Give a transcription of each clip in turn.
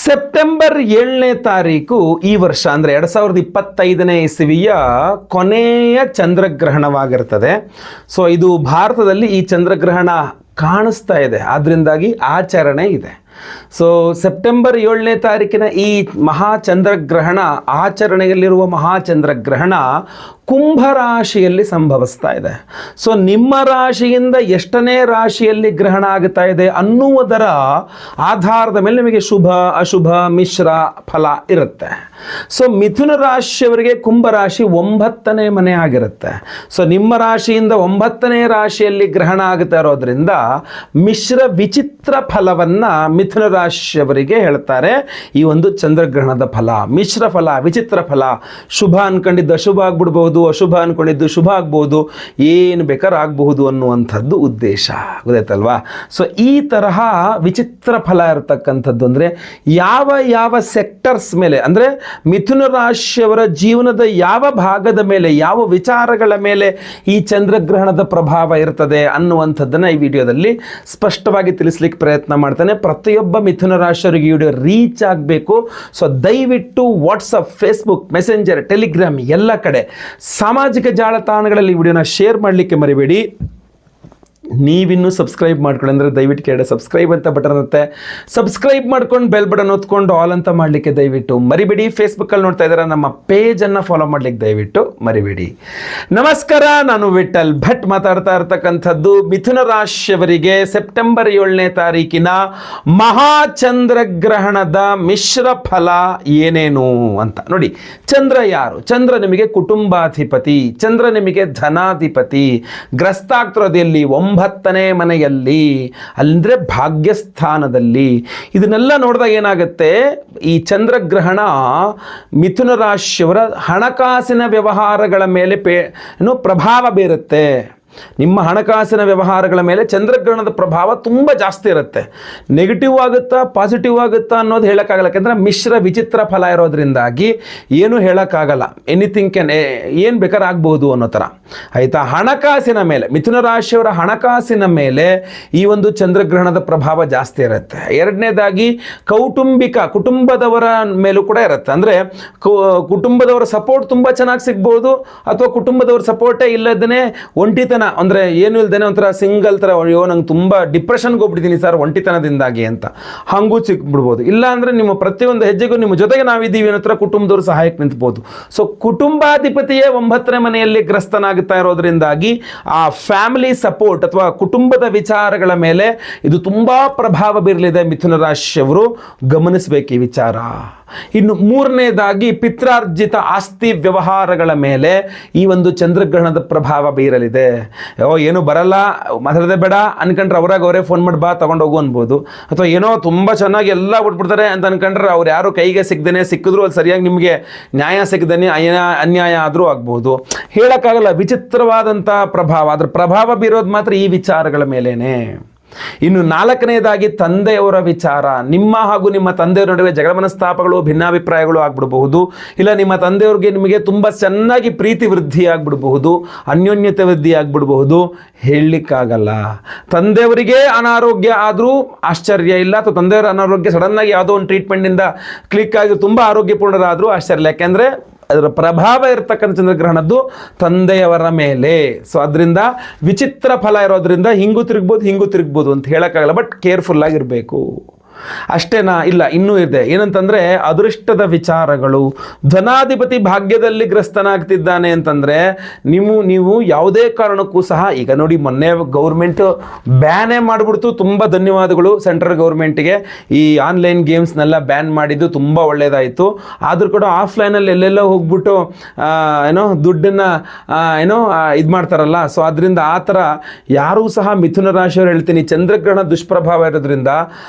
September 7ನೇ ತಾರೀಕು ಈ ವರ್ಷ ಅಂದರೆ 2025ನೇ ಇಸವಿಯ ಕೊನೆಯ ಚಂದ್ರಗ್ರಹಣವಾಗಿರ್ತದೆ. ಸೊ ಇದು ಭಾರತದಲ್ಲಿ ಈ ಚಂದ್ರಗ್ರಹಣ ಕಾಣಿಸ್ತಾ ಇದೆ, ಆದ್ದರಿಂದಾಗಿ ಆಚರಣೆ ಇದೆ. ಸೊ ಸೆಪ್ಟೆಂಬರ್ 7ನೇ ತಾರೀಕಿನ ಈ ಮಹಾಚಂದ್ರಗ್ರಹಣ, ಆಚರಣೆಯಲ್ಲಿರುವ ಮಹಾಚಂದ್ರಗ್ರಹಣ ಕುಂಭರಾಶಿಯಲ್ಲಿ ಸಂಭವಿಸ್ತಾ ಇದೆ. ಸೊ ನಿಮ್ಮ ರಾಶಿಯಿಂದ ಎಷ್ಟನೇ ರಾಶಿಯಲ್ಲಿ ಗ್ರಹಣ ಆಗುತ್ತಾ ಇದೆ ಅನ್ನುವುದರ ಆಧಾರದ ಮೇಲೆ ನಿಮಗೆ ಶುಭ ಅಶುಭ ಮಿಶ್ರ ಫಲ ಇರುತ್ತೆ. ಸೊ ಮಿಥುನ ರಾಶಿಯವರಿಗೆ ಕುಂಭರಾಶಿ 9ನೇ ಮನೆ ಆಗಿರುತ್ತೆ. ಸೊ ನಿಮ್ಮ ರಾಶಿಯಿಂದ 9ನೇ ರಾಶಿಯಲ್ಲಿ ಗ್ರಹಣ ಆಗುತ್ತಾ ಇರೋದ್ರಿಂದ ಮಿಶ್ರ ವಿಚಿತ್ರ ಫಲವನ್ನು ಮಿಥುನ ರಾಶಿಯವರಿಗೆ ಹೇಳ್ತಾರೆ. ಈ ಒಂದು ಚಂದ್ರಗ್ರಹಣದ ಫಲ ಮಿಶ್ರ ಫಲ, ವಿಚಿತ್ರ ಫಲ. ಶುಭ ಅನ್ಕೊಂಡಿದ್ದು ಅಶುಭ ಆಗ್ಬಿಡ್ಬಹುದು, ಅಶುಭ ಅನ್ಕೊಂಡಿದ್ದು ಶುಭ ಆಗ್ಬಹುದು, ಏನು ಬೇಕಾದ್ರೂ ಆಗಬಹುದು ಅನ್ನುವಂಥದ್ದು ಉದ್ದೇಶ, ಗೊತ್ತಾಯ್ತಲ್ವಾ? ಸೊ ಈ ತರಹ ವಿಚಿತ್ರ ಫಲ ಇರತಕ್ಕಂಥದ್ದು ಅಂದರೆ ಯಾವ ಸೆಕ್ಟರ್ಸ್ ಮೇಲೆ, ಅಂದರೆ ಮಿಥುನ ರಾಶಿಯವರ ಜೀವನದ ಯಾವ ಭಾಗದ ಮೇಲೆ, ಯಾವ ವಿಚಾರಗಳ ಮೇಲೆ ಈ ಚಂದ್ರಗ್ರಹಣದ ಪ್ರಭಾವ ಇರ್ತದೆ ಅನ್ನುವಂಥದ್ದನ್ನು ಈ ವಿಡಿಯೋದಲ್ಲಿ ಸ್ಪಷ್ಟವಾಗಿ ತಿಳಿಸ್ಲಿಕ್ಕೆ ಪ್ರಯತ್ನ ಮಾಡ್ತಾನೆ. ಪ್ರತಿಯೊಬ್ಬ ಮಿಥುನ ರಾಶಿಯವರಿಗೆ ಈ ವಿಡಿಯೋ ರೀಚ್ ಆಗಬೇಕು. ಸೊ ದಯವಿಟ್ಟು ವಾಟ್ಸಪ್, ಫೇಸ್ಬುಕ್, ಮೆಸೆಂಜರ್, ಟೆಲಿಗ್ರಾಮ್ ಎಲ್ಲ ಕಡೆ ಸಾಮಾಜಿಕ ಜಾಲತಾಣಗಳಲ್ಲಿ ಈ ವಿಡಿಯೋನ ಶೇರ್ ಮಾಡಲಿಕ್ಕೆ ಮರಿಬೇಡಿ. ನೀವಿನ್ನೂ ಸಬ್ಸ್ಕ್ರೈಬ್ ಮಾಡ್ಕೊಳ್ಳಿ ಅಂದರೆ ದಯವಿಟ್ಟು ಕೆಳಗಡೆ ಸಬ್ಸ್ಕ್ರೈಬ್ ಅಂತ ಬಟನ್ ಇರುತ್ತೆ, ಸಬ್ಸ್ಕ್ರೈಬ್ ಮಾಡ್ಕೊಂಡು ಬೆಲ್ ಬಟನ್ ಒತ್ಕೊಂಡು ಆಲ್ ಅಂತ ಮಾಡಲಿಕ್ಕೆ ದಯವಿಟ್ಟು ಮರಿಬೇಡಿ. ಫೇಸ್ಬುಕ್ಕಲ್ಲಿ ನೋಡ್ತಾ ಇದ್ದಾರೆ, ನಮ್ಮ ಪೇಜನ್ನು ಫಾಲೋ ಮಾಡಲಿಕ್ಕೆ ದಯವಿಟ್ಟು ಮರಿಬೇಡಿ. ನಮಸ್ಕಾರ, ನಾನು ವಿಠಲ್ ಭಟ್ ಮಾತಾಡ್ತಾ ಇರ್ತಕ್ಕಂಥದ್ದು. ಮಿಥುನ ರಾಶಿಯವರಿಗೆ ಸೆಪ್ಟೆಂಬರ್ 7ನೇ ತಾರೀಕಿನ ಮಹಾಚಂದ್ರಗ್ರಹಣದ ಮಿಶ್ರ ಫಲ ಏನೇನು ಅಂತ ನೋಡಿ. ಚಂದ್ರ ಯಾರು? ಚಂದ್ರ ನಿಮಗೆ ಕುಟುಂಬಾಧಿಪತಿ, ಚಂದ್ರ ನಿಮಗೆ ಧನಾಧಿಪತಿ. ಗ್ರಸ್ತ ಆಗ್ತಿರೋದೆಲ್ಲಿ? 9ನೇ ಮನೆಯಲ್ಲಿ, ಅಂದರೆ ಭಾಗ್ಯಸ್ಥಾನದಲ್ಲಿ. ಇದನ್ನೆಲ್ಲ ನೋಡಿದಾಗ ಏನಾಗುತ್ತೆ, ಈ ಚಂದ್ರಗ್ರಹಣ ಮಿಥುನ ರಾಶಿಯವರ ಹಣಕಾಸಿನ ವ್ಯವಹಾರಗಳ ಮೇಲೆ ಪ್ರಭಾವ ಬೀರುತ್ತೆ. ನಿಮ್ಮ ಹಣಕಾಸಿನ ವ್ಯವಹಾರಗಳ ಮೇಲೆ ಚಂದ್ರಗ್ರಹಣದ ಪ್ರಭಾವ ತುಂಬ ಜಾಸ್ತಿ ಇರುತ್ತೆ. ನೆಗೆಟಿವ್ ಆಗುತ್ತಾ ಪಾಸಿಟಿವ್ ಆಗುತ್ತಾ ಅನ್ನೋದು ಹೇಳೋಕ್ಕಾಗಲ್ಲ, ಯಾಕೆಂದರೆ ಮಿಶ್ರ ವಿಚಿತ್ರ ಫಲ ಇರೋದ್ರಿಂದಾಗಿ ಏನು ಹೇಳೋಕ್ಕಾಗಲ್ಲ. ಎನಿಥಿಂಗ್ ಕ್ಯಾನ್, ಏನು ಬೇಕಾದ್ರೆ ಆಗ್ಬೋದು ಅನ್ನೋ ಥರ, ಆಯಿತಾ? ಹಣಕಾಸಿನ ಮೇಲೆ, ಮಿಥುನ ರಾಶಿಯವರ ಹಣಕಾಸಿನ ಮೇಲೆ ಈ ಒಂದು ಚಂದ್ರಗ್ರಹಣದ ಪ್ರಭಾವ ಜಾಸ್ತಿ ಇರುತ್ತೆ. ಎರಡನೇದಾಗಿ ಕುಟುಂಬದವರ ಮೇಲೂ ಕೂಡ ಇರುತ್ತೆ. ಅಂದರೆ ಕುಟುಂಬದವರ ಸಪೋರ್ಟ್ ತುಂಬ ಚೆನ್ನಾಗಿ ಸಿಗ್ಬೋದು, ಅಥವಾ ಕುಟುಂಬದವರ ಸಪೋರ್ಟೇ ಇಲ್ಲದೇ ಒಂಟಿತನ, ಅಂದರೆ ಏನು ಇಲ್ದೇನೆ ಒಂಥರ ಸಿಂಗಲ್ ಥರ, ಅಯ್ಯೋ ನಂಗೆ ತುಂಬ ಡಿಪ್ರೆಷನ್ಗೆ ಹೋಗ್ಬಿಟ್ಟಿದ್ದೀನಿ ಸರ್ ಒಂಟಿತನದಿಂದಾಗಿ ಅಂತ, ಹಾಗೂ ಸಿಕ್ಬಿಡ್ಬೋದು. ಇಲ್ಲ ಅಂದರೆ ನಿಮ್ಮ ಪ್ರತಿಯೊಂದು ಹೆಜ್ಜೆಗೂ ನಿಮ್ಮ ಜೊತೆಗೆ ನಾವಿದ್ದೀವಿ ಅನ್ನೋ ಥರ ಕುಟುಂಬದವರು ಸಹಾಯಕ್ಕೆ ನಿಂತ್ಬೋದು. ಸೊ ಕುಟುಂಬಾಧಿಪತಿಯೇ 9ನೇ ಮನೆಯಲ್ಲಿ ಗ್ರಸ್ತನಾಗುತ್ತಾ ಇರೋದ್ರಿಂದಾಗಿ ಆ ಫ್ಯಾಮಿಲಿ ಸಪೋರ್ಟ್ ಅಥವಾ ಕುಟುಂಬದ ವಿಚಾರಗಳ ಮೇಲೆ ಇದು ತುಂಬ ಪ್ರಭಾವ ಬೀರಲಿದೆ. ಮಿಥುನ ರಾಶಿಯವರು ಗಮನಿಸಬೇಕು ಈ ವಿಚಾರ. ಇನ್ನು ಮೂರನೇದಾಗಿ ಪಿತ್ರಾರ್ಜಿತ ಆಸ್ತಿ ವ್ಯವಹಾರಗಳ ಮೇಲೆ ಈ ಒಂದು ಚಂದ್ರಗ್ರಹಣದ ಪ್ರಭಾವ ಬೀರಲಿದೆ. ಏನು ಬರಲ್ಲ, ಮಾತಾಡದೆ ಬೇಡ ಅನ್ಕೊಂಡ್ರೆ ಅವರೇ ಫೋನ್ ಮಾಡಿ ಬಾ ತಗೊಂಡು ಹೋಗು ಅನ್ಬೋದು. ಅಥವಾ ಏನೋ ತುಂಬ ಚೆನ್ನಾಗಿ ಎಲ್ಲ ಬಿಟ್ಬಿಡ್ತಾರೆ ಅಂತ ಅನ್ಕೊಂಡ್ರೆ ಅವ್ರು ಯಾರು ಕೈಗೆ ಸಿಕ್ಕದೇನೆ, ಸಿಕ್ಕಿದ್ರು ಅದು ಸರಿಯಾಗಿ ನಿಮಗೆ ನ್ಯಾಯ ಸಿಕ್ಕದೇನೆ ಅನ್ಯಾಯ ಆದರೂ ಆಗ್ಬೋದು. ಹೇಳೋಕ್ಕಾಗಲ್ಲ, ವಿಚಿತ್ರವಾದಂಥ ಪ್ರಭಾವ. ಅದ್ರ ಪ್ರಭಾವ ಬೀರೋದು ಮಾತ್ರ ಈ ವಿಚಾರಗಳ ಮೇಲೇನೆ. ಇನ್ನು ನಾಲ್ಕನೇದಾಗಿ ತಂದೆಯವರ ವಿಚಾರ. ನಿಮ್ಮ ಹಾಗೂ ನಿಮ್ಮ ತಂದೆಯವರ ನಡುವೆ ಜಗಳ ಮನಸ್ತಾಪಗಳು, ಭಿನ್ನಾಭಿಪ್ರಾಯಗಳು ಆಗ್ಬಿಡಬಹುದು. ಇಲ್ಲ ನಿಮ್ಮ ತಂದೆಯವ್ರಿಗೆ ನಿಮಗೆ ತುಂಬ ಚೆನ್ನಾಗಿ ಪ್ರೀತಿ ವೃದ್ಧಿ ಆಗ್ಬಿಡಬಹುದು, ಅನ್ಯೋನ್ಯತೆ ವೃದ್ಧಿ ಆಗ್ಬಿಡಬಹುದು, ಹೇಳಲಿಕ್ಕಾಗಲ್ಲ. ತಂದೆಯವರಿಗೆ ಅನಾರೋಗ್ಯ ಆದರೂ ಆಶ್ಚರ್ಯ ಇಲ್ಲ, ಅಥವಾ ತಂದೆಯವರ ಅನಾರೋಗ್ಯ ಸಡನ್ನಾಗಿ ಯಾವುದೋ ಒಂದು ಟ್ರೀಟ್ಮೆಂಟಿಂದ ಕ್ಲಿಕ್ ಆಗಿ ತುಂಬ ಆರೋಗ್ಯಪೂರ್ಣರಾದರೂ ಆಶ್ಚರ್ಯ ಇಲ್ಲ, ಯಾಕೆಂದರೆ ಅದರ ಪ್ರಭಾವ ಇರತಕ್ಕಂಥ ಚಂದ್ರಗ್ರಹಣದ್ದು ತಂದೆಯವರ ಮೇಲೆ. ಸೊ ಅದರಿಂದ ವಿಚಿತ್ರ ಫಲ ಇರೋದ್ರಿಂದ ಹಿಂಗೂ ತಿರುಗ್ಬೋದು ಅಂತ ಹೇಳೋಕ್ಕಾಗಲ್ಲ, ಬಟ್ ಕೇರ್ಫುಲ್ ಆಗಿರಬೇಕು. ಅಷ್ಟೇನಾ? ಇಲ್ಲ, ಇನ್ನೂ ಇದೆ. ಏನಂತಂದರೆ ಅದೃಷ್ಟದ ವಿಚಾರಗಳು. ಧನಾಧಿಪತಿ ಭಾಗ್ಯದಲ್ಲಿ ಗ್ರಸ್ತನಾಗ್ತಿದ್ದಾನೆ ಅಂತಂದರೆ ನೀವು ಯಾವುದೇ ಕಾರಣಕ್ಕೂ ಸಹ, ಈಗ ನೋಡಿ ಮೊನ್ನೆ ಗೌರ್ಮೆಂಟ್ ಬ್ಯಾನೇ ಮಾಡಿಬಿಡ್ತು, ತುಂಬ ಧನ್ಯವಾದಗಳು ಸೆಂಟ್ರಲ್ ಗೌರ್ಮೆಂಟಿಗೆ. ಈ ಆನ್ಲೈನ್ ಗೇಮ್ಸ್ನೆಲ್ಲ ಬ್ಯಾನ್ ಮಾಡಿದ್ದು ತುಂಬ ಒಳ್ಳೆಯದಾಯಿತು. ಆದರೂ ಕೂಡ ಆಫ್ಲೈನಲ್ಲಿ ಎಲ್ಲೆಲ್ಲೋ ಹೋಗ್ಬಿಟ್ಟು ದುಡ್ಡನ್ನು ಇದು ಮಾಡ್ತಾರಲ್ಲ. ಸೊ ಅದರಿಂದ ಆ ಥರ ಯಾರೂ ಸಹ ಮಿಥುನ ರಾಶಿಯವರು ಹೇಳ್ತೀನಿ, ಚಂದ್ರಗ್ರಹಣ ದುಷ್ಪ್ರಭಾವ ಇರೋದ್ರಿಂದ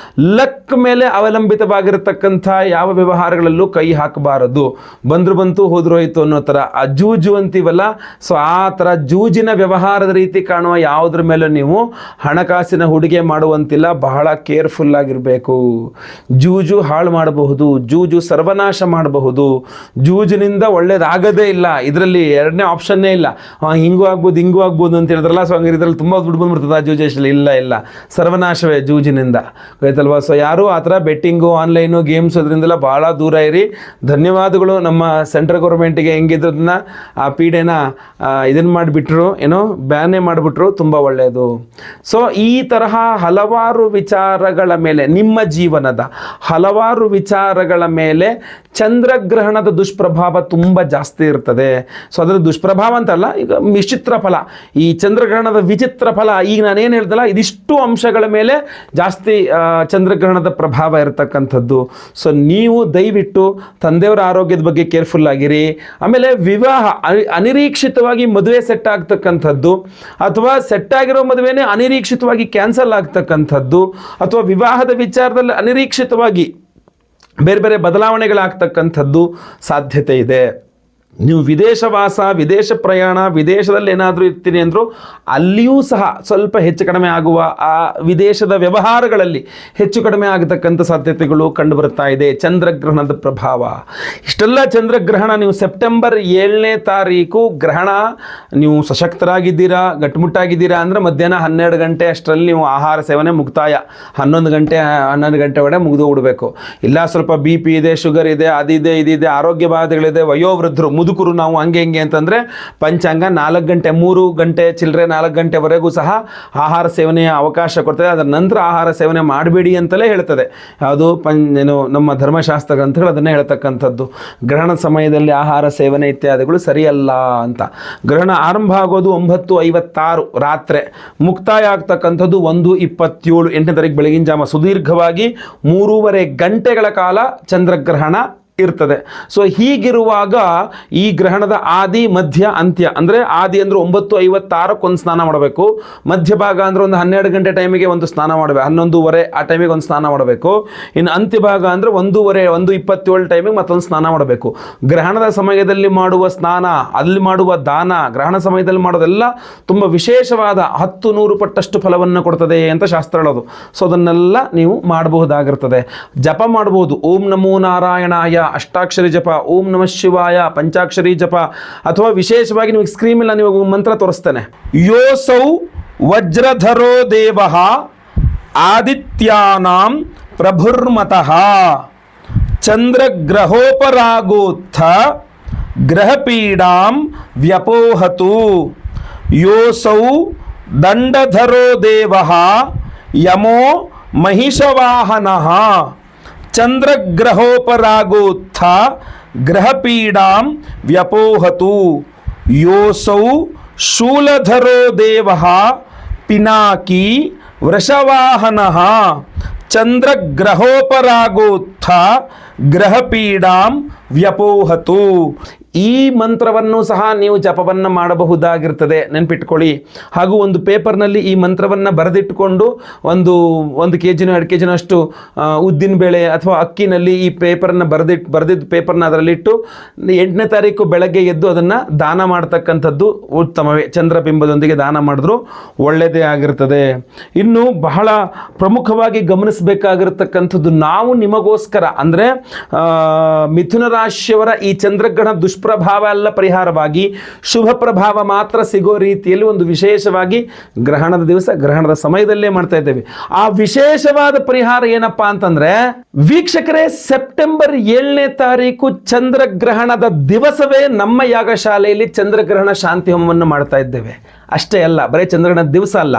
ಲಕ್ ಮೇಲೆ ಅವಲಂಬಿತವಾಗಿರತಕ್ಕಂಥ ಯಾವ ವ್ಯವಹಾರಗಳಲ್ಲೂ ಕೈ ಹಾಕಬಾರದು. ಬಂತು ಹೋದ್ರು ಹೋಯ್ತು ಅನ್ನೋ ಥರ ಆ ಜೂಜು ಅಂತೀವಲ್ಲ, ಸೊ ಆ ಥರ ಜೂಜಿನ ವ್ಯವಹಾರದ ರೀತಿ ಕಾಣುವ ಯಾವುದ್ರ ಮೇಲೆ ನೀವು ಹಣಕಾಸಿನ ಹೂಡಿಕೆ ಮಾಡುವಂತಿಲ್ಲ. ಬಹಳ ಕೇರ್ಫುಲ್ ಆಗಿರಬೇಕು. ಜೂಜು ಹಾಳು ಮಾಡಬಹುದು, ಜೂಜು ಸರ್ವನಾಶ ಮಾಡಬಹುದು, ಜೂಜಿನಿಂದ ಒಳ್ಳೇದಾಗದೇ ಇಲ್ಲ. ಇದರಲ್ಲಿ ಎರಡನೇ ಆಪ್ಷನ್ನೇ ಇಲ್ಲ. ಹಿಂಗೂ ಆಗ್ಬೋದು ಅಂತ ಹೇಳಿದ್ರಲ್ಲ, ಸೊ ಹಂಗೆ ಇದರಲ್ಲಿ ತುಂಬ ದುಡ್ಡು ಬಂದ್ಬಿಡ್ತದೆ ಆ ಜೂಜಲ್ಲಿ. ಇಲ್ಲ, ಸರ್ವನಾಶವೇ ಜೂಜಿನಿಂದ, ಗೊತ್ತಲ್ವಾ? ಸೊ ಯಾರು ಯಾರು ಆ ಥರ ಬೆಟ್ಟಿಂಗು ಆನ್ಲೈನು ಗೇಮ್ಸ್ ಅದರಿಂದೆಲ್ಲ ಭಾಳ ದೂರ ಇರಿ. ಧನ್ಯವಾದಗಳು. ನಮ್ಮ ಸೆಂಟ್ರಲ್ ಗೌರ್ಮೆಂಟಿಗೆ ಹೆಂಗಿದ್ರನ್ನ ಆ ಪೀಡೆನ ಇದನ್ನು ಮಾಡಿಬಿಟ್ರು, ಏನೋ ಬ್ಯಾನೇ ಮಾಡಿಬಿಟ್ರು, ತುಂಬ ಒಳ್ಳೆಯದು. ಸೊ ಈ ತರಹ ಹಲವಾರು ವಿಚಾರಗಳ ಮೇಲೆ, ನಿಮ್ಮ ಜೀವನದ ಹಲವಾರು ವಿಚಾರಗಳ ಮೇಲೆ ಚಂದ್ರಗ್ರಹಣದ ದುಷ್ಪ್ರಭಾವ ತುಂಬ ಜಾಸ್ತಿ ಇರ್ತದೆ. ಸೊ ಅದರ ದುಷ್ಪ್ರಭಾವ ಅಂತಲ್ಲ, ಈಗ ವಿಚಿತ್ರ ಫಲ, ಈ ಚಂದ್ರಗ್ರಹಣದ ವಿಚಿತ್ರ ಫಲ, ಈಗ ನಾನೇನು ಹೇಳ್ದಲ್ಲ, ಇದಿಷ್ಟು ಅಂಶಗಳ ಮೇಲೆ ಜಾಸ್ತಿ ಚಂದ್ರಗ್ರಹಣದ ಪ್ರಭಾವ ಇರತಕ್ಕಂಥದ್ದು. ಸೊ ನೀವು ದಯವಿಟ್ಟು ತಂದೆಯವರ ಆರೋಗ್ಯದ ಬಗ್ಗೆ ಕೇರ್ಫುಲ್ ಆಗಿರಿ. ಆಮೇಲೆ ವಿವಾಹ ಅನಿರೀಕ್ಷಿತವಾಗಿ ಮದುವೆ ಸೆಟ್ ಆಗ್ತಕ್ಕಂಥದ್ದು, ಅಥವಾ ಸೆಟ್ ಆಗಿರೋ ಮದುವೆನೇ ಅನಿರೀಕ್ಷಿತವಾಗಿ ಕ್ಯಾನ್ಸಲ್ ಆಗ್ತಕ್ಕಂಥದ್ದು, ಅಥವಾ ವಿವಾಹದ ವಿಚಾರದಲ್ಲಿ ಅನಿರೀಕ್ಷಿತವಾಗಿ ಬೇರೆ ಬೇರೆ ಬದಲಾವಣೆಗಳಾಗ್ತಕ್ಕಂಥದ್ದು ಸಾಧ್ಯತೆ ಇದೆ. ನೀವು ವಿದೇಶವಾಸ, ವಿದೇಶ ಪ್ರಯಾಣ, ವಿದೇಶದಲ್ಲಿ ಏನಾದರೂ ಇರ್ತೀನಿ ಅಂದರೂ ಅಲ್ಲಿಯೂ ಸಹ ಸ್ವಲ್ಪ ಹೆಚ್ಚು ಕಡಿಮೆ ಆಗುವ, ಆ ವಿದೇಶದ ವ್ಯವಹಾರಗಳಲ್ಲಿ ಹೆಚ್ಚು ಕಡಿಮೆ ಆಗತಕ್ಕಂಥ ಸಾಧ್ಯತೆಗಳು ಕಂಡುಬರುತ್ತಾ ಇದೆ ಚಂದ್ರಗ್ರಹಣದ ಪ್ರಭಾವ. ಇಷ್ಟೆಲ್ಲ ಚಂದ್ರಗ್ರಹಣ, ನೀವು ಸೆಪ್ಟೆಂಬರ್ 7ನೇ ತಾರೀಕು ಗ್ರಹಣ, ನೀವು ಸಶಕ್ತರಾಗಿದ್ದೀರಾ, ಗಟ್ಟುಮುಟ್ಟಾಗಿದ್ದೀರಾ ಅಂದರೆ ಮಧ್ಯಾಹ್ನ 12 ಗಂಟೆ ಅಷ್ಟರಲ್ಲಿ ನೀವು ಆಹಾರ ಸೇವನೆ ಮುಕ್ತಾಯ, 11 ಗಂಟೆ ಒಳಗೆ ಮುಗಿದು ಬಿಡಬೇಕು. ಇಲ್ಲ ಸ್ವಲ್ಪ ಬಿ ಪಿ ಇದೆ, ಶುಗರ್ ಇದೆ, ಅದಿದೆ ಇದಿದೆ, ಆರೋಗ್ಯ ಬಾಧೆಗಳಿದೆ, ವಯೋವೃದ್ಧರು, ಮುದುಕರು ನಾವು ಹಂಗೆ ಅಂತಂದರೆ ಪಂಚಾಂಗ 4 ಗಂಟೆ 3 ಗಂಟೆ ಚಿಲ್ಲರೆ 4 ಗಂಟೆವರೆಗೂ ಸಹ ಆಹಾರ ಸೇವನೆಯ ಅವಕಾಶ ಕೊಡ್ತದೆ. ಅದರ ನಂತರ ಆಹಾರ ಸೇವನೆ ಮಾಡಬೇಡಿ ಅಂತಲೇ ಹೇಳ್ತದೆ. ಯಾವುದು ಏನು ನಮ್ಮ ಧರ್ಮಶಾಸ್ತ್ರ ಗ್ರಂಥಗಳು ಅದನ್ನೇ ಹೇಳ್ತಕ್ಕಂಥದ್ದು. ಗ್ರಹಣ ಸಮಯದಲ್ಲಿ ಆಹಾರ ಸೇವನೆ ಇತ್ಯಾದಿಗಳು ಸರಿಯಲ್ಲ ಅಂತ. ಗ್ರಹಣ ಆರಂಭ ಆಗೋದು 9:56 ರಾತ್ರಿ, ಮುಕ್ತಾಯ ಆಗ್ತಕ್ಕಂಥದ್ದು 1:27 8ನೇ ತಾರೀಕು ಬೆಳಗಿನ ಜಾಮ. ಸುದೀರ್ಘವಾಗಿ 3.5 ಗಂಟೆಗಳ ಕಾಲ ಚಂದ್ರಗ್ರಹಣ ಇರ್ತದೆ. ಸೊ ಹೀಗಿರುವಾಗ ಈ ಗ್ರಹಣದ ಆದಿ ಮಧ್ಯ ಅಂತ್ಯ, ಅಂದರೆ ಆದಿ ಅಂದರೆ 9:56 ಒಂದು ಸ್ನಾನ ಮಾಡಬೇಕು, ಮಧ್ಯಭಾಗ ಅಂದರೆ ಒಂದು 12 ಗಂಟೆ ಟೈಮಿಗೆ ಒಂದು ಸ್ನಾನ ಮಾಡಬೇಕು, 11:30 ಆ ಟೈಮಿಗೆ ಒಂದು ಸ್ನಾನ ಮಾಡಬೇಕು. ಇನ್ನು ಅಂತ್ಯಭಾಗ ಅಂದರೆ 1:27 ಟೈಮಿಗೆ ಮತ್ತೊಂದು ಸ್ನಾನ ಮಾಡಬೇಕು. ಗ್ರಹಣದ ಸಮಯದಲ್ಲಿ ಮಾಡುವ ಸ್ನಾನ, ಅಲ್ಲಿ ಮಾಡುವ ದಾನ, ಗ್ರಹಣ ಸಮಯದಲ್ಲಿ ಮಾಡೋದೆಲ್ಲ ತುಂಬ ವಿಶೇಷವಾದ 10-100 ಪಟ್ಟಷ್ಟು ಫಲವನ್ನು ಕೊಡ್ತದೆ ಅಂತ ಶಾಸ್ತ್ರ ಹೇಳೋದು. ಸೊ ಅದನ್ನೆಲ್ಲ ನೀವು ಮಾಡಬಹುದಾಗಿರ್ತದೆ. ಜಪ ಮಾಡಬಹುದು. ಓಂ ನಮೋ ನಾರಾಯಣಾಯ ಅಷ್ಟಾಕ್ಷರಿ ಜಪ, ಓಂ ನಮಃ ಶಿವಾಯ ಪಂಚಾಕ್ಷರಿ ಜಪ, ಅಥವಾ ವಿಶೇಷವಾಗಿ ನಿಮಗೆ ಸ್ಕ್ರೀನ್ ಮೇಲೆ ನೀವು ಮಂತ್ರ ತೋರಿಸ್ತೇನೆ. ಯೋಸೌ ವಜ್ರಧರೋ ದೇವಃ ಆದಿತ್ಯಾನಾಂ ಪ್ರಭುರ್ಮತಃ ಚಂದ್ರಗ್ರಹೋಪರಾಗೋತ್ಥ ಗ್ರಹಪೀಡಾಂ ವ್ಯಪೋಹತು. ಯೋಸೌ ದಂಡಧರೋ ದೇವಃ ಯಮೋ ಮಹಿಷವಾಹನಃ ಚಂದ್ರಗ್ರಹೋಪರಾಗೋತ್ಥ ಗ್ರಹಪೀಡಾಂ ವ್ಯಪೋಹತು. ಯೋಸೌ ಶೂಲಧರೋ ದೇವಃ ಪಿನಾಕಿ ವೃಷವಾಹನಃ ಚಂದ್ರಗ್ರಹೋಪರಾಗೋತ್ಥ ಗ್ರಹಪೀಡಾಂ ವ್ಯಪೋಹತು. ಈ ಮಂತ್ರವನ್ನು ಸಹ ನೀವು ಜಪವನ್ನು ಮಾಡಬಹುದಾಗಿರ್ತದೆ, ನೆನ್ಪಿಟ್ಕೊಳ್ಳಿ. ಹಾಗೂ ಒಂದು ಪೇಪರ್ನಲ್ಲಿ ಈ ಮಂತ್ರವನ್ನು ಬರೆದಿಟ್ಟುಕೊಂಡು ಒಂದು ಕೆಜಿನೋ 2 ಕೆಜಿನಷ್ಟು ಉದ್ದಿನ ಬೇಳೆ ಅಥವಾ ಅಕ್ಕಿನಲ್ಲಿ ಈ ಪೇಪರನ್ನು ಬರೆದಿದ್ದ ಪೇಪರ್ನ ಅದರಲ್ಲಿಟ್ಟು 8ನೇ ತಾರೀಕು ಬೆಳಗ್ಗೆ ಎದ್ದು ಅದನ್ನು ದಾನ ಮಾಡ್ತಕ್ಕಂಥದ್ದು ಉತ್ತಮವೇ. ಚಂದ್ರಬಿಂಬದೊಂದಿಗೆ ದಾನ ಮಾಡಿದ್ರೂ ಒಳ್ಳೆಯದೇ ಆಗಿರ್ತದೆ. ಇನ್ನು ಬಹಳ ಪ್ರಮುಖವಾಗಿ ಗಮನಿಸಬೇಕಾಗಿರ್ತಕ್ಕಂಥದ್ದು, ನಾವು ನಿಮಗೋಸ್ಕರ ಅಂದರೆ ಮಿಥುನ ರಾಶಿಯವರ ಈ ಚಂದ್ರಗ್ರಹಣ ದುಷ್ಪ್ರಭಾವ ಎಲ್ಲ ಪರಿಹಾರವಾಗಿ ಶುಭ ಪ್ರಭಾವ ಮಾತ್ರ ಸಿಗೋ ರೀತಿಯಲ್ಲಿ ಒಂದು ವಿಶೇಷವಾಗಿ ಗ್ರಹಣದ ದಿವಸ ಗ್ರಹಣದ ಸಮಯದಲ್ಲೇ ಮಾಡ್ತಾ ಇದ್ದೇವೆ. ಆ ವಿಶೇಷವಾದ ಪರಿಹಾರ ಏನಪ್ಪಾ ಅಂತಂದ್ರೆ, ವೀಕ್ಷಕರೇ, ಸೆಪ್ಟೆಂಬರ್ 7ನೇ ತಾರೀಕು ಚಂದ್ರಗ್ರಹಣದ ದಿವಸವೇ ನಮ್ಮ ಯಾಗಶಾಲೆಯಲ್ಲಿ ಚಂದ್ರಗ್ರಹಣ ಶಾಂತಿ ಹೋಮವನ್ನು ಮಾಡ್ತಾ ಇದ್ದೇವೆ. ಅಷ್ಟೇ ಅಲ್ಲ, ಬರೀ ಚಂದ್ರಗ್ರಹಣದ ದಿವಸ ಅಲ್ಲ,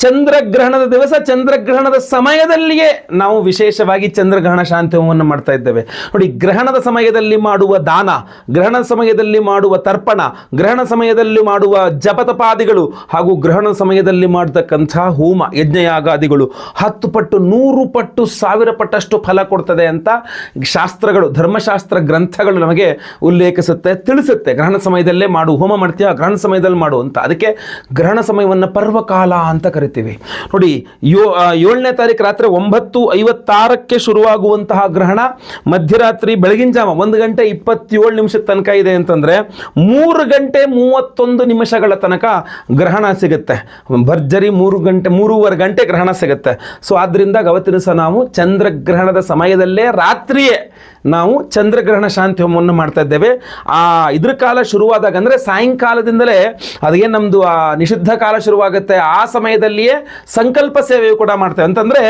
ಚಂದ್ರಗ್ರಹಣದ ದಿವಸ ಚಂದ್ರಗ್ರಹಣದ ಸಮಯದಲ್ಲಿಯೇ ನಾವು ವಿಶೇಷವಾಗಿ ಚಂದ್ರಗ್ರಹಣ ಶಾಂತಿ ಹೋಮವನ್ನು ಮಾಡ್ತಾ ಇದ್ದೇವೆ. ನೋಡಿ, ಗ್ರಹಣದ ಸಮಯದಲ್ಲಿ ಮಾಡುವ ದಾನ, ಗ್ರಹಣದ ಸಮಯದಲ್ಲಿ ಮಾಡುವ ತರ್ಪಣ, ಗ್ರಹಣ ಸಮಯದಲ್ಲಿ ಮಾಡುವ ಜಪತಪಾದಿಗಳು ಹಾಗೂ ಗ್ರಹಣದ ಸಮಯದಲ್ಲಿ ಮಾಡತಕ್ಕಂಥ ಹೋಮ ಯಜ್ಞಯಾಗಾದಿಗಳು 10 ಪಟ್ಟು 100 ಪಟ್ಟು 1000 ಪಟ್ಟಷ್ಟು ಫಲ ಕೊಡ್ತದೆ ಅಂತ ಶಾಸ್ತ್ರಗಳು, ಧರ್ಮಶಾಸ್ತ್ರ ಗ್ರಂಥಗಳು ನಮಗೆ ಉಲ್ಲೇಖಿಸುತ್ತೆ, ತಿಳಿಸುತ್ತೆ. ಗ್ರಹಣ ಸಮಯದಲ್ಲೇ ಮಾಡು, ಹೋಮ ಮಾಡ್ತೀಯ ಗ್ರಹಣ ಸಮಯದಲ್ಲಿ ಮಾಡು ಅಂತ. ಅದಕ್ಕೆ ಗ್ರಹಣ ಸಮಯವನ್ನು ಪರ್ವಕಾಲ ಅಂತ ಕರಿತೀವಿ. ನೋಡಿ, 7ನೇ ತಾರೀಕು ರಾತ್ರಿ 9:56 ಶುರುವಾಗುವಂತಹ ಗ್ರಹಣ ಮಧ್ಯರಾತ್ರಿ ಬೆಳಗಿನ ಜಾವ 1:27 ತನಕ ಇದೆ ಅಂತಂದ್ರೆ 3:31 ತನಕ ಗ್ರಹಣ ಸಿಗುತ್ತೆ. ಭರ್ಜರಿ 3:30 ಗಂಟೆ ಗ್ರಹಣ ಸಿಗುತ್ತೆ. ಸೊ ಆದ್ರಿಂದ ಅವತ್ತಿನ ಸಹ ನಾವು ಚಂದ್ರಗ್ರಹಣದ ಸಮಯದಲ್ಲೇ ರಾತ್ರಿಯೇ ನಾವು ಚಂದ್ರಗ್ರಹಣ ಶಾಂತಿ ಹೋಮವನ್ನು ಮಾಡ್ತಾ ಇದ್ದೇವೆ. ಇದ್ರ ಕಾಲ ಶುರುವಾದಾಗ ಅಂದರೆ ಸಾಯಂಕಾಲದಿಂದಲೇ ಅದೇನು ನಮ್ಮದು ಆ ನಿಷಿದ್ಧ ಕಾಲ ಶುರುವಾಗುತ್ತೆ, ಆ ಸಮಯದಲ್ಲಿಯೇ ಸಂಕಲ್ಪ ಸೇವೆಯು ಕೂಡ ಮಾಡ್ತೇವೆ. ಅಂತಂದರೆ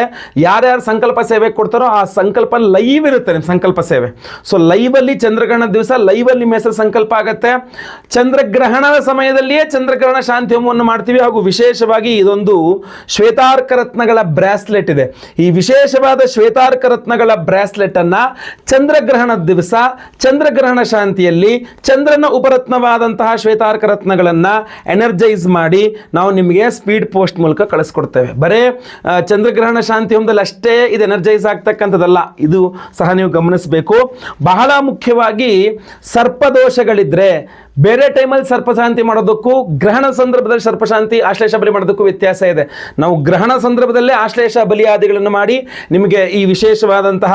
ಯಾರ್ಯಾರು ಸಂಕಲ್ಪ ಸೇವೆ ಕೊಡ್ತಾರೋ ಆ ಸಂಕಲ್ಪ ಲೈವ್ ಇರುತ್ತೆ ನಿಮ್ಮ ಸಂಕಲ್ಪ ಸೇವೆ. ಸೊ ಲೈವಲ್ಲಿ ಚಂದ್ರಗ್ರಹಣದ ದಿವಸ ಲೈವಲ್ಲಿ ನಿಮ್ಮ ಹೆಸರು ಸಂಕಲ್ಪ ಆಗುತ್ತೆ. ಚಂದ್ರಗ್ರಹಣದ ಸಮಯದಲ್ಲಿಯೇ ಚಂದ್ರಗ್ರಹಣ ಶಾಂತಿ ಹೋಮವನ್ನು ಮಾಡ್ತೀವಿ. ಹಾಗೂ ವಿಶೇಷವಾಗಿ ಇದೊಂದು ಶ್ವೇತಾರ್ಕ ರತ್ನಗಳ ಬ್ರಾಸ್ಲೆಟ್ ಇದೆ. ಈ ವಿಶೇಷವಾದ ಶ್ವೇತಾರ್ಕ ರತ್ನಗಳ ಬ್ರಾಸ್ಲೆಟ್ ಅನ್ನ ಚಂದ್ರಗ್ರಹಣದ ದಿವಸ ಚಂದ್ರಗ್ರಹಣ ಶಾಂತಿಯಲ್ಲಿ ಚಂದ್ರನ ಉಪರತ್ನವಾದಂತಹ ಶ್ವೇತಾರ್ಕ ರತ್ನಗಳನ್ನ ಎನರ್ಜೈಸ್ ಮಾಡಿ ನಾವು ನಿಮಗೆ ಸ್ಪೀಡ್ ಪೋಸ್ಟ್ ಮೂಲಕ ಕಳಿಸ್ಕೊಡ್ತೇವೆ. ಬರೇ ಚಂದ್ರಗ್ರಹಣ ಶಾಂತಿ ಹೋಮದಲ್ಲಿ ಅಷ್ಟೇ ಇದು ಎನರ್ಜೈಸ್ ಆಗ್ತಕ್ಕಂಥದ್ದಲ್ಲ, ಇದು ಸಹ ನೀವು ಗಮನಿಸಬೇಕು. ಬಹಳ ಮುಖ್ಯವಾಗಿ ಸರ್ಪದೋಷಗಳಿದ್ರೆ ಬೇರೆ ಟೈಮಲ್ಲಿ ಸರ್ಪಶಾಂತಿ ಮಾಡೋದಕ್ಕೂ ಗ್ರಹಣ ಸಂದರ್ಭದಲ್ಲಿ ಸರ್ಪಶಾಂತಿ ಆಶ್ಲೇಷ ಬಲಿ ಮಾಡೋದಕ್ಕೂ ವ್ಯತ್ಯಾಸ ಇದೆ. ನಾವು ಗ್ರಹಣ ಸಂದರ್ಭದಲ್ಲೇ ಆಶ್ಲೇಷ ಬಲಿಯಾದಿಗಳನ್ನು ಮಾಡಿ ನಿಮಗೆ ಈ ವಿಶೇಷವಾದಂತಹ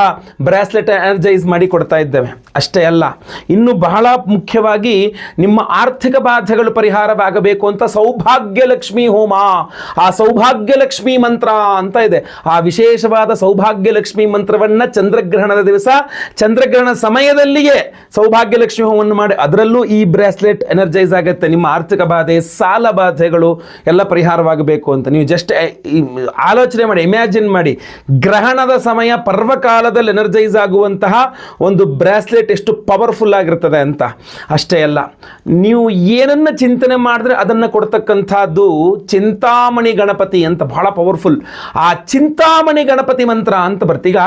ಬ್ರಾಸ್ಲೆಟ್ ಎನರ್ಜೈಸ್ ಮಾಡಿ ಕೊಡ್ತಾ ಇದ್ದೇವೆ. ಅಷ್ಟೇ ಅಲ್ಲ, ಇನ್ನು ಬಹಳ ಮುಖ್ಯವಾಗಿ ನಿಮ್ಮ ಆರ್ಥಿಕ ಬಾಧೆಗಳು ಪರಿಹಾರವಾಗಬೇಕು ಅಂತ ಸೌಭಾಗ್ಯ ಲಕ್ಷ್ಮಿ ಹೋಮ, ಆ ಸೌಭಾಗ್ಯ ಲಕ್ಷ್ಮಿ ಮಂತ್ರ ಅಂತ ಇದೆ. ಆ ವಿಶೇಷವಾದ ಸೌಭಾಗ್ಯ ಲಕ್ಷ್ಮಿ ಮಂತ್ರವನ್ನ ಚಂದ್ರಗ್ರಹಣದ ದಿವಸ ಚಂದ್ರಗ್ರಹಣ ಸಮಯದಲ್ಲಿಯೇ ಸೌಭಾಗ್ಯ ಲಕ್ಷ್ಮಿ ಹೋಮವನ್ನು ಮಾಡಿ ಅದರಲ್ಲೂ ಈ ಬ್ರಾಸ್ಲೆಟ್ ಎನರ್ಜೈಸ್ ಆಗುತ್ತೆ. ನಿಮ್ಮ ಆರ್ಥಿಕ ಬಾಧೆ, ಸಾಲ ಬಾಧೆಗಳು ಎಲ್ಲ ಪರಿಹಾರವಾಗಬೇಕು ಅಂತ ನೀವು ಜಸ್ಟ್ ಆಲೋಚನೆ ಮಾಡಿ, ಇಮ್ಯಾಜಿನ್ ಮಾಡಿ, ಗ್ರಹಣದ ಸಮಯ ಪರ್ವಕಾಲದಲ್ಲಿ ಎನರ್ಜೈಸ್ ಆಗುವಂತಹ ಒಂದು ಬ್ರಾಸ್ಲೆಟ್ ಎಷ್ಟು ಪವರ್ಫುಲ್ ಆಗಿರ್ತದೆ ಅಂತ. ಅಷ್ಟೇ ಅಲ್ಲ, ನೀವು ಏನನ್ನ ಚಿಂತನೆ ಮಾಡಿದ್ರೆ ಅದನ್ನು ಕೊಡ್ತಕ್ಕಂಥದ್ದು ಚಿಂತಾಮಣಿ ಗಣಪತಿ ಅಂತ ಬಹಳ ಪವರ್ಫುಲ್. ಆ ಚಿಂತಾಮಣಿ ಗಣಪತಿ ಮಂತ್ರ ಅಂತ ಬರ್ತೀಗ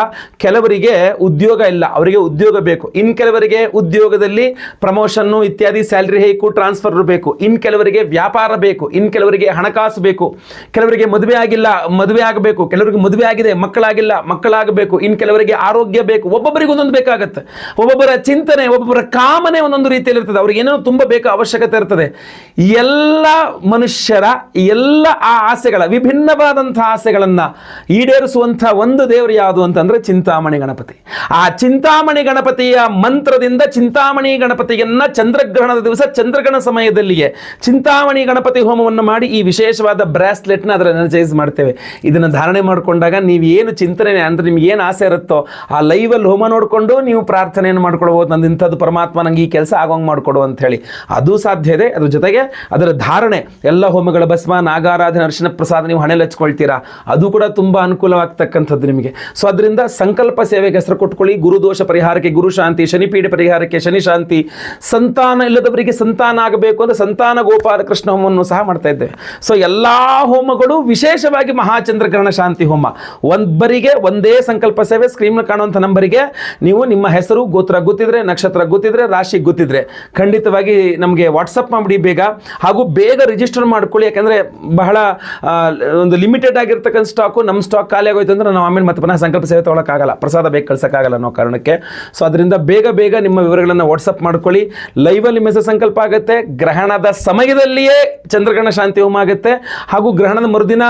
ಕೆಲವರಿಗೆ ಉದ್ಯೋಗ ಇಲ್ಲ, ಅವರಿಗೆ ಉದ್ಯೋಗ ಬೇಕು. ಇನ್ನು ಕೆಲವರಿಗೆ ಉದ್ಯೋಗದಲ್ಲಿ ಪ್ರಮೋಷನ್ನು ಇತ್ಯಾದಿ ಸ್ಯಾಲರಿ ಹೈಕು ಟ್ರಾನ್ಸ್ಫರ್ ಬೇಕು. ಇನ್ನು ಕೆಲವರಿಗೆ ವ್ಯಾಪಾರ ಬೇಕು, ಇನ್ನು ಕೆಲವರಿಗೆ ಹಣಕಾಸು ಬೇಕು, ಕೆಲವರಿಗೆ ಮದುವೆ ಆಗಿಲ್ಲ ಮದುವೆ ಆಗಬೇಕು, ಕೆಲವರಿಗೆ ಮದುವೆ ಆಗಿದೆ ಮಕ್ಕಳಾಗಿಲ್ಲ ಮಕ್ಕಳಾಗಬೇಕು, ಇನ್ನು ಕೆಲವರಿಗೆ ಆರೋಗ್ಯ ಬೇಕು. ಒಬ್ಬೊಬ್ಬರಿಗೆ ಒಂದೊಂದು ಬೇಕಾಗುತ್ತೆ. ಒಬ್ಬೊಬ್ಬರ ಚಿಂತನೆ ಒಬ್ಬೊಬ್ಬರ ಕಾಮನೆ ಒಂದೊಂದು ರೀತಿಯಲ್ಲಿ ಇರ್ತದೆ. ಅವ್ರಿಗೆ ಏನೋ ತುಂಬ ಬೇಕು ಅವಶ್ಯಕತೆ ಇರ್ತದೆ. ಎಲ್ಲ ಮನುಷ್ಯರ ಎಲ್ಲ ಆ ಆಸೆಗಳ ವಿಭಿನ್ನವಾದಂತಹ ಆಸೆಗಳನ್ನು ಈಡೇರಿಸುವಂಥ ಒಂದು ದೇವರು ಯಾವುದು ಅಂತಂದ್ರೆ ಚಿಂತಾಮಣಿ ಗಣಪತಿ. ಆ ಚಿಂತಾಮಣಿ ಗಣಪತಿಯ ಮಂತ್ರದಿಂದ ಚಿಂತಾಮಣಿ ಗಣಪತಿಯನ್ನ ಚಂದ್ರಗ್ರಹಣದ ದಿವಸ ಚಂದ್ರಗ್ರಹಣ ಸಮಯದಲ್ಲಿಯೇ ಚಿಂತಾಮಣಿ ಗಣಪತಿ ಹೋಮವನ್ನು ಮಾಡಿ ಈ ವಿಶೇಷವಾದ ಬ್ರಾಸ್ಲೆಟ್ನ ಅದರ ಎನರ್ಜೈಸ್ ಮಾಡ್ತೇವೆ. ಇದನ್ನು ಧಾರಣೆ ಮಾಡಿಕೊಂಡಾಗ ನೀವು ಏನು ಚಿಂತನೆ ಅಂದರೆ ನಿಮ್ಗೆ ಏನು ಆಸೆ ಇರುತ್ತೋ ಆ ಲೈವಲ್ಲಿ ಹೋಮ ನೋಡಿಕೊಂಡು ನೀವು ಪ್ರಾರ್ಥನೆಯನ್ನು ಮಾಡ್ಕೊಳ್ಬೋದು. ನಂದು ಇಂಥದ್ದು ಪರಮಾತ್ಮ ನಂಗೆ ಈ ಕೆಲಸ ಆಗೋಂಗೆ ಮಾಡಿಕೊಡು ಅಂತ ಹೇಳಿ ಅದು ಸಾಧ್ಯ ಇದೆ. ಅದ್ರ ಜೊತೆಗೆ ಅದರ ಧಾರಣೆ ಎಲ್ಲ ಹೋಮಗಳ ಭಸ್ಮ ನಾಗಾರಾಧನೆ ಅರಿಶಿನ ಪ್ರಸಾದ ನೀವು ಹಣೆಯಲ್ಲಿ ಹಚ್ಕೊಳ್ತೀರಾ, ಅದು ಕೂಡ ತುಂಬ ಅನುಕೂಲವಾಗ್ತಕ್ಕಂಥದ್ದು ನಿಮಗೆ. ಸೊ ಅದರಿಂದ ಸಂಕಲ್ಪ ಸೇವೆಗೆ ಹೆಸರು ಕೊಟ್ಕೊಳ್ಳಿ. ಗುರುದೋಷ ಪರಿಹಾರಕ್ಕೆ ಗುರು ಶಾಂತಿ, ಶನಿಪೀಠ ಪರಿಹಾರಕ್ಕೆ ಶನಿ ಶಾಂತಿ, ಸಂತಾನ ಇಲ್ಲದವರಿಗೆ ಸಂತಾನ ಆಗಬೇಕು ಅಂದರೆ ಸಂತಾನ ಗೋಪಾಲ ಕೃಷ್ಣ ಹೋಮವನ್ನು ಸಹ ಮಾಡ್ತಾ ಇದ್ದೇವೆ. ಸೊ ಎಲ್ಲ ಹೋಮಗಳು ವಿಶೇಷವಾಗಿ ಮಹಾಚಂದ್ರಗ್ರಹಣ ಶಾಂತಿ ಹೋಮ ಒಬ್ಬರಿಗೆ ಒಂದೇ ಸಂಕಲ್ಪ ಸೇವೆ. ಸ್ಕ್ರೀನ್ ಕಾಣುವಂಥ ನಂಬರಿಗೆ ನೀವು ನಿಮ್ಮ ಹೆಸರು ಗೋತ್ರ ಗೊತ್ತಿದ್ರೆ, ನಕ್ಷತ್ರ ಗೊತ್ತಿದ್ರೆ, ರಾಶಿ ಗೊತ್ತಿದ್ರೆ ಖಂಡಿತವಾಗಿ ನಮಗೆ ವಾಟ್ಸಪ್ ಮಾಡಿಬಿಡಿ ಬೇಗ. ಹಾಗೂ ಬೇಗ ರಿಜಿಸ್ಟರ್ ಮಾಡ್ಕೊಳ್ಳಿ, ಯಾಕಂದರೆ ಬಹಳ ಒಂದು ಲಿಮಿಟೆಡ್ ಆಗಿರ್ತಕ್ಕಂಥ ಸ್ಟಾಕು. ನಮ್ಮ ಸ್ಟಾಕ್ ಖಾಲಿ ಆಗೋಯ್ತು ಅಂದರೆ ನಾವು ಆಮೇಲೆ ಮತ್ತೆ ಪುನಃ ಸಂಕಲ್ಪ ಸೇವೆ ತೊಗೊಳಕ್ಕಾಗಲ್ಲ, ಪ್ರಸಾದ ಬೇಗ ಕಳ್ಸೋಕ್ಕಾಗಲ್ಲ ಅನ್ನೋ ಕಾರಣಕ್ಕೆ. ಸೊ ಅದರಿಂದ ಬೇಗ ಬೇಗ ನಿಮ್ಮ ವಿವರಗಳನ್ನು ವಾಟ್ಸಪ್ ಮಾಡ್ಕೊಳ್ಳಿ. ಲೈವಲ್ಲಿ ಮೆಸೇಜ್ ಸಂಕಲ್ಪ ಆಗುತ್ತೆ. ಗ್ರಹಣದ ಸಮಯದಲ್ಲಿಯೇ ಚಂದ್ರಗ್ರಹಣ ಶಾಂತಿ ಹೋಮ ಆಗುತ್ತೆ. ಹಾಗೂ ಗ್ರಹಣದ ಮರುದಿನ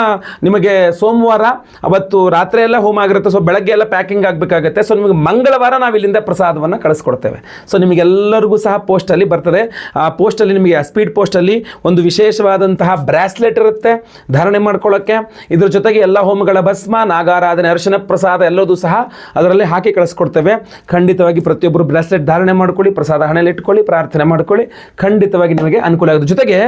ನಿಮಗೆ ಸೋಮವಾರ ಅವತ್ತು ರಾತ್ರಿ ಎಲ್ಲ ಹೋಮ ಆಗಿರುತ್ತೆ. ಸೊ ಬೆಳಗ್ಗೆ ಎಲ್ಲ ಪ್ಯಾಕಿಂಗ್ ಆಗಬೇಕಾಗುತ್ತೆ. ಸೊ ನಿಮಗೆ ಮಂಗಳವಾರ ನಾವು ಇಲ್ಲಿಂದ ಪ್ರಸಾದವನ್ನು ಕಳಿಸ್ಕೊಡ್ತೇವೆ. ಸೊ ನಿಮಗೆಲ್ಲರಿಗೂ ಸಹ ಪೋಸ್ಟಲ್ಲಿ ಬರ್ತದೆ. ಆ ಪೋಸ್ಟಲ್ಲಿ ನಿಮಗೆ ಸ್ಪೀಡ್ ಪೋಸ್ಟಲ್ಲಿ ಒಂದು ವಿಶೇಷವಾದಂತಹ ಬ್ರಾಸ್ಲೆಟ್ ಇರುತ್ತೆ ಧಾರಣೆ ಮಾಡ್ಕೊಳ್ಳೋಕ್ಕೆ. ಇದ್ರ ಜೊತೆಗೆ ಎಲ್ಲ ಹೋಮಗಳ ಭಸ್ಮ ನಾಗಾರಾಧನೆ ಅರಿಶಿನ ಪ್ರಸಾದ ಎಲ್ಲದೂ ಸಹ ಅದರಲ್ಲಿ ಹಾಕಿ ಕಳಿಸ್ಕೊಡ್ತೇವೆ. ಖಂಡಿತವಾಗಿ ಪ್ರತಿಯೊಬ್ಬರು ಬ್ರಾಸ್ಲೆಟ್ ಧಾರಣೆ ಮಾಡ್ಕೊಳ್ಳಿ, ಪ್ರಸಾದ ಹಣೆಯಲ್ಲಿ ಇಟ್ಕೊಳ್ಳಿ, ಪ್ರಾರ್ಥನೆ ಮಾಡ್ಕೊಳ್ಳಿ. ಖಂಡಿತವಾಗಿ ನಿಮಗೆ ಅನುಕೂಲ ಆಗುತ್ತೆ. ಜೊತೆಗೆ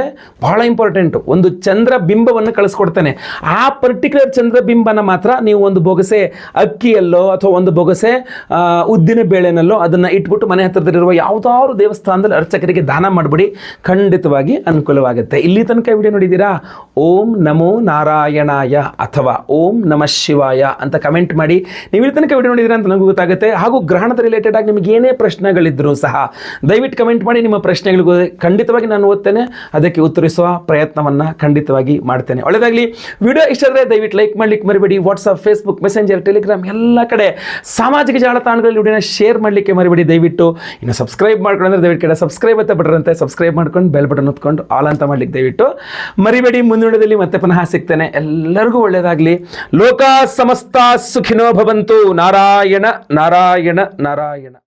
ಬಹಳ ಇಂಪಾರ್ಟೆಂಟು, ಒಂದು ಚಂದ್ರ ಬಿಂಬವನ್ನು ಕಳಿಸ್ಕೊಡ್ತೇನೆ. ಆ ಪರ್ಟಿಕ್ಯುಲರ್ ಚಂದ್ರ ಬಿಂಬನ ಮಾತ್ರ ನೀವು ಒಂದು ಬೊಗಸೆ ಅಕ್ಕಿಯಲ್ಲೋ ಅಥವಾ ಒಂದು ಬೊಗಸೆ ಉದ್ದಿನ ಬೇಳೆನಲ್ಲೋ ಅದನ್ನು ಇಟ್ಬಿಟ್ಟು ಮನೆ ಹತ್ತಿರದಲ್ಲಿರುವ ಯಾವುದಾದ್ರು ದೇವಸ್ಥಾನದಲ್ಲಿ ಅರ್ಚಕರಿಗೆ ದಾನ ಮಾಡಿಬಿಡಿ. ಖಂಡಿತವಾಗಿ ಅನುಕೂಲವಾಗುತ್ತೆ. ಇಲ್ಲಿ ತನಕ ವಿಡಿಯೋ ನೋಡಿದ್ದೀರಾ? ಓಂ ನಮೋ ನಾರಾಯಣಾಯ ಅಥವಾ ಓಂ ನಮಃ ಶಿವಾಯ ಅಂತ ಕಮೆಂಟ್ ಮಾಡಿ. ನೀವು ಇಲ್ಲಿ ತನಕ ವಿಡಿಯೋ ನೋಡಿದ್ದೀರಾ ಅಂತ ನನಗೂ ಗೊತ್ತಾಗುತ್ತೆ. ಹಾಗೂ ಗ್ರಹಣದ ರಿಲೇಟೆಡ್ ಆಗಿ ನಿಮಗೆ ಏನೇ ಪ್ರಶ್ನೆಗಳಿದ್ರೂ ಸಹ ದಯವಿಟ್ಟು ಕಮೆಂಟ್ ಮಾಡಿ. ನಿಮ್ಮ ಪ್ರಶ್ನೆಗಳಿಗೂ ಖಂಡಿತವಾಗಿ ನಾನು ಓದ್ತೇನೆ, ಅದಕ್ಕೆ ಉತ್ತರಿಸುವ ಪ್ರಯತ್ನವನ್ನು ಖಂಡಿತವಾಗಿ ಮಾಡ್ತೇನೆ. ಒಳ್ಳೆಯದಾಗಲಿ. ವಿಡಿಯೋ ಇಷ್ಟ ಆದರೆ ದಯವಿಟ್ಟು ಲೈಕ್ ಮಾಡಲಿಕ್ಕೆ ಮರಿಬೇಡಿ. ವಾಟ್ಸಪ್, ಫೇಸ್ಬುಕ್, ಮೆಸೆಂಜರ್, ಟೆಲಿಗ್ರಾಮ್ ಎಲ್ಲ ಕಡೆ ಸಾಮಾಜಿಕ ಜಾಲತಾಣಗಳಲ್ಲಿ ವಿಡಿಯೋನ ಶೇರ್ ಮಾಡಲಿಕ್ಕೆ ಮರಿಬೇಡಿ ದಯವಿಟ್ಟು. ಇನ್ನು ಸಬ್ಸ್ಕ್ರೈಬ್ ಮಾಡ್ಕೊಂಡ್ರೆ ದಯವಿಟ್ಟು ಕಡೆ ಸಬ್ಸ್ಕ್ರೈಬ್ ಅಂತ ಬಟ್ರಂತೆ ಸಬ್ಸ್ಕ್ರೈಬ್ ಮಾಡ್ಕೊಂಡು ಬೆಲ್ ಬಟನ್ ಹೊತ್ಕೊಂಡು ಆಲ್ ಅಂತ ಮಾಡ್ಲಿಕ್ಕೆ ದಯವಿಟ್ಟು ಮರಿಬೇಡಿ. ಮುಂದಿನದಲ್ಲಿ ಮತ್ತೆ ಪುನಃ ಸಿಗ್ತೇನೆ. ಎಲ್ಲರಿಗೂ ಒಳ್ಳೆಯದಾಗಲಿ. ಲೋಕ ಸಮಸ್ತ ಸುಖಿನೋ ಭವಂತು. ನಾರಾಯಣ ನಾರಾಯಣ ನಾರಾಯಣ.